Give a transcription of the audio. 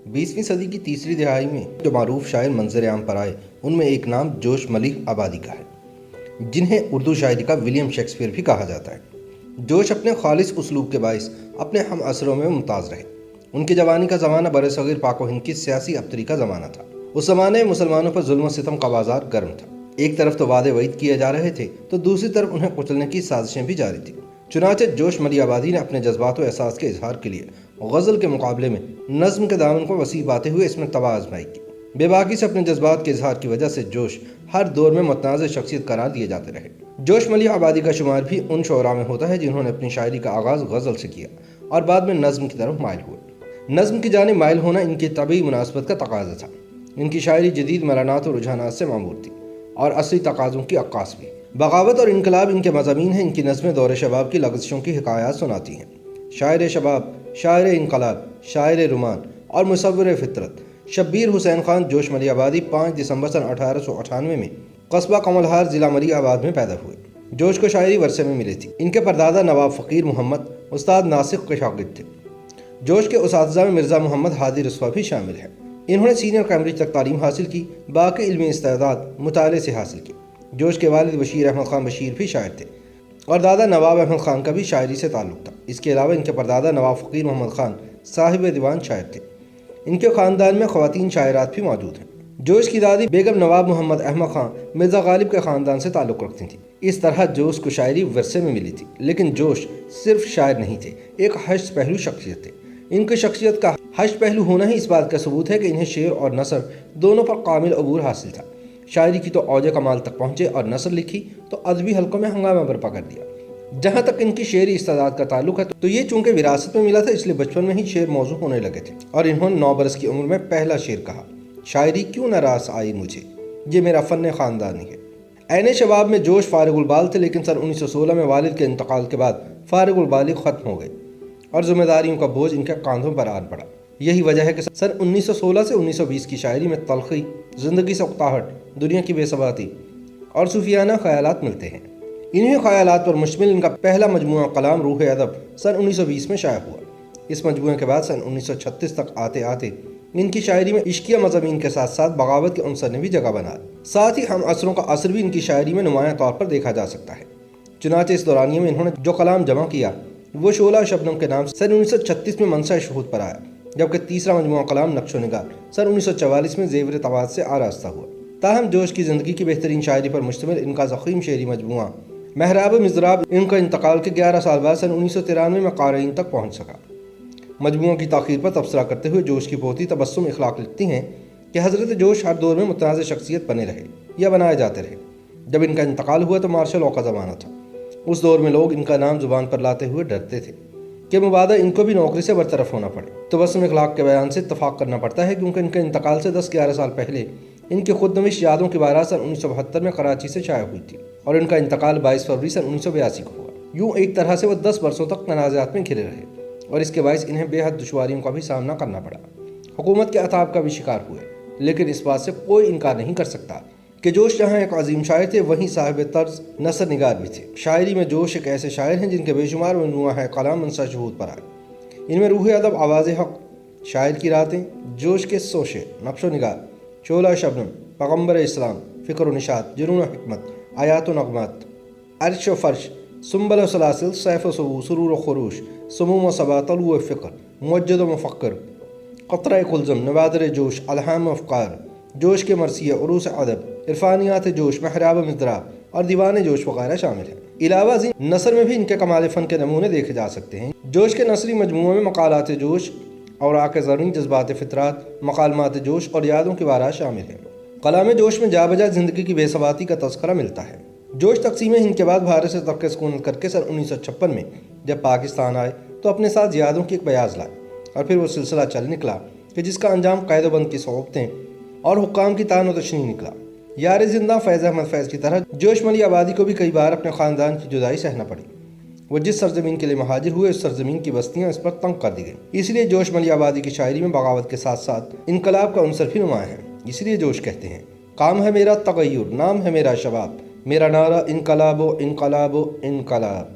20ویں صدی کی تیسری دہائی میں جو معروف شاعر منظر عام پر آئے ان میں ایک نام جوش ملیح آبادی کا ہے، جنہیں اردو شاعری کا ولیم شیکسپیئر بھی کہا جاتا ہے۔ جوش اپنے خالص اسلوب کے باعث اپنے ہم عصروں میں ممتاز رہے۔ ان کی جوانی کا زمانہ برصغیر پاک و ہند کی سیاسی ابتری کا زمانہ تھا۔ اس زمانے میں مسلمانوں پر ظلم و ستم کا بازار گرم تھا۔ ایک طرف تو وعدے وعید کیے جا رہے تھے تو دوسری طرف انہیں کچلنے کی سازشیں بھی جاری تھیں۔ چنانچہ جوش ملیح آبادی نے اپنے جذبات و احساس کے اظہار کے لیے غزل کے مقابلے میں نظم کے دامن کو وسیع پاتے ہوئے اس میں طبع آزمائی کی۔ بے باکی سے اپنے جذبات کے اظہار کی وجہ سے جوش ہر دور میں متنازع شخصیت قرار دیے جاتے رہے۔ جوش ملیح آبادی کا شمار بھی ان شعراء میں ہوتا ہے جنہوں نے اپنی شاعری کا آغاز غزل سے کیا اور بعد میں نظم کی طرف مائل ہوئے۔ نظم کی جانب مائل ہونا ان کی طبعی مناسبت کا تقاضا تھا۔ ان کی شاعری جدید مرانات و رجحانات سے معمور تھی اور عصری تقاضوں کی عکاس بھی۔ بغاوت اور انقلاب ان کے مضامین ہیں۔ ان کی نظمیں دور شباب کی لغزشوں کی حکایات سناتی ہیں۔ شاعر شباب، شاعر انقلاب، شاعر رومان اور مصور فطرت شبیر حسین خان جوش ملیح آبادی 5 دسمبر سن 1898 میں قصبہ قملہار ضلع ملیح آباد میں پیدا ہوئے۔ جوش کو شاعری ورثے میں ملی تھی۔ ان کے پردادا نواب فقیر محمد استاد ناسک کے شاگرد تھے۔ جوش کے اساتذہ میں مرزا محمد ہادی رسوا بھی شامل ہیں۔ انہوں نے سینئر کیمبرج تک تعلیم حاصل کی، باقی علمی استعداد مطالعے سے حاصل کی۔ جوش کے والد بشیر احمد خان بشیر بھی شاعر تھے اور دادا نواب احمد خان کا بھی شاعری سے تعلق تھا۔ اس کے علاوہ ان کے پردادا نواب فقیر محمد خان صاحب دیوان شاعر تھے۔ ان کے خاندان میں خواتین شاعرات بھی موجود ہیں۔ جوش کی دادی بیگم نواب محمد احمد خان مرزا غالب کے خاندان سے تعلق رکھتی تھیں۔ اس طرح جوش کو شاعری ورثے میں ملی تھی، لیکن جوش صرف شاعر نہیں تھے، ایک ہشت پہلو شخصیت تھے۔ ان کی شخصیت کا ہشت پہلو ہونا ہی اس بات کا ثبوت ہے کہ انہیں شعر اور نثر دونوں پر کامل عبور حاصل تھا۔ شاعری کی تو اوج کمال تک پہنچے اور نثر لکھی تو ادبی حلقوں میں ہنگامہ برپا کر دیا۔ جہاں تک ان کی شعری استعداد کا تعلق ہے تو یہ چونکہ وراثت میں ملا تھا، اس لیے بچپن میں ہی شعر موضوع ہونے لگے تھے اور انہوں نے 9 برس کی عمر میں پہلا شعر کہا، شاعری کیوں نہ راس آئی مجھے، یہ میرا فن خاندانی ہے۔ عین شباب میں جوش فارغ البال تھے، لیکن سن 1916 میں والد کے انتقال کے بعد فارغ البالی ختم ہو گئے اور ذمہ داریوں کا بوجھ ان کے کاندھوں پر آن پڑا۔ یہی وجہ ہے کہ سن 1916 سے 1920 کی شاعری میں تلخی، زندگی سے اکتاہٹ، دنیا کی بے ثباتی اور صوفیانہ خیالات ملتے ہیں۔ انہی خیالات پر مشتمل ان کا پہلا مجموعہ کلام روح ادب سن 1920 میں شائع ہوا۔ اس مجموعے کے بعد سن 1936 تک آتے آتے ان کی شاعری میں عشقیہ مضامین کے ساتھ ساتھ بغاوت کے عنصر نے بھی جگہ بنا لی۔ ساتھ ہی ہم عصروں کا اثر بھی ان کی شاعری میں نمایاں طور پر دیکھا جا سکتا ہے۔ چنانچہ اس دورانیے میں انہوں نے جو کلام جمع کیا وہ شعلہ شبنم کے نام سن 1936 میں منصہ شہود پر آیا، جبکہ تیسرا مجموعہ کلام نقش و نگار سن 1944 میں زیور تباد سے آراستہ ہوا۔ تاہم جوش کی زندگی کی بہترین شاعری پر مشتمل ان کا ضخیم شعری مجموعہ محراب مضراب ان کا انتقال کے 11 سال بعد سن 1993 میں قارئین تک پہنچ سکا۔ مجموعوں کی تاخیر پر تبصرہ کرتے ہوئے جوش کی پوتی تبسم اخلاق لکھتی ہیں کہ حضرت جوش ہر دور میں متنازع شخصیت بنے رہے یا بنائے جاتے رہے۔ جب ان کا انتقال ہوا تو مارشل لاء کا زمانہ تھا۔ اس دور میں لوگ ان کا نام زبان پر لاتے ہوئے ڈرتے تھے کہ مبادا ان کو بھی نوکری سے برطرف ہونا پڑے۔ تبسم اخلاق کے بیان سے اتفاق کرنا پڑتا ہے کیونکہ ان کے انتقال سے 10-11 سال پہلے ان کی خود نوشت یادوں کی بارات سن 1972 میں کراچی سے شائع ہوئی تھی اور ان کا انتقال 22 فروری سن 1982 کو ہوا۔ یوں ایک طرح سے وہ 10 برسوں تک تنازعات میں گھرے رہے اور اس کے باعث انہیں بے حد دشواریوں کا بھی سامنا کرنا پڑا۔ حکومت کے عطاب کا بھی شکار ہوئے، لیکن اس بات سے کوئی انکار نہیں کر سکتا کہ جوش جہاں ایک عظیم شاعر تھے وہیں صاحب طرز نثر نگار بھی تھے۔ شاعری میں جوش ایک ایسے شاعر ہیں جن کے بے شمار مجموعہ ہے کلام منصہ شہود پر آئے۔ ان میں روح ادب آواز حق، شاعر کی راتیں، جوش کے سوشے، نقش و نگار، شعلہ شبنم، پیغمبر اسلام، فکر و نشاط، جنون و حکمت، آیات و نغمات، عرش و فرش، سنبل و سلاسل، سیف و سبو، سرور و خروش، سموم و صبا، طلوع و فکر، موجد و مفکر، قطرہ کلزم، نوادر جوش، الہام و افکار، جوش کے مرثیہ، عروس ادب، عرفانیات جوش، محراب مضراب اور دیوان جوش وغیرہ شامل ہیں۔ علاوہ ازیں نثر میں بھی ان کے کمال فن کے نمونے دیکھے جا سکتے ہیں۔ جوش کے نثری مجموعوں میں مقالات جوش، اوراق زرین، جذبات فطرات، مکالمات جوش اور یادوں کی بارات شامل ہیں۔ کلام جوش میں جا بجا زندگی کی بے ثباتی کا تذکرہ ملتا ہے۔ جوش تقسیم ہند کے بعد بھارت سے ترک سکونت کر کے سن 1956 میں جب پاکستان آئے تو اپنے ساتھ یادوں کی ایک بیاض لائے اور پھر وہ سلسلہ چل نکلا کہ جس کا انجام قید و بند کی صعوبتیں اور حکام کی طعن و تشنیع نکلا۔ یار زندہ فیض احمد فیض کی طرح جوش ملیح آبادی کو بھی کئی بار اپنے خاندان کی جدائی سہنا پڑی۔ وہ جس سرزمین کے لیے مہاجر ہوئے اس سرزمین کی بستیاں اس پر تنگ کر دی گئیں۔ اس لیے جوش ملیح آبادی کی شاعری میں بغاوت کے ساتھ ساتھ انقلاب کا عنصر بھی نمایاں ہے۔ اس لیے جوش کہتے ہیں، کام ہے میرا تغیر، نام ہے میرا شباب، میرا نعرہ انقلاب و انقلاب و انقلاب۔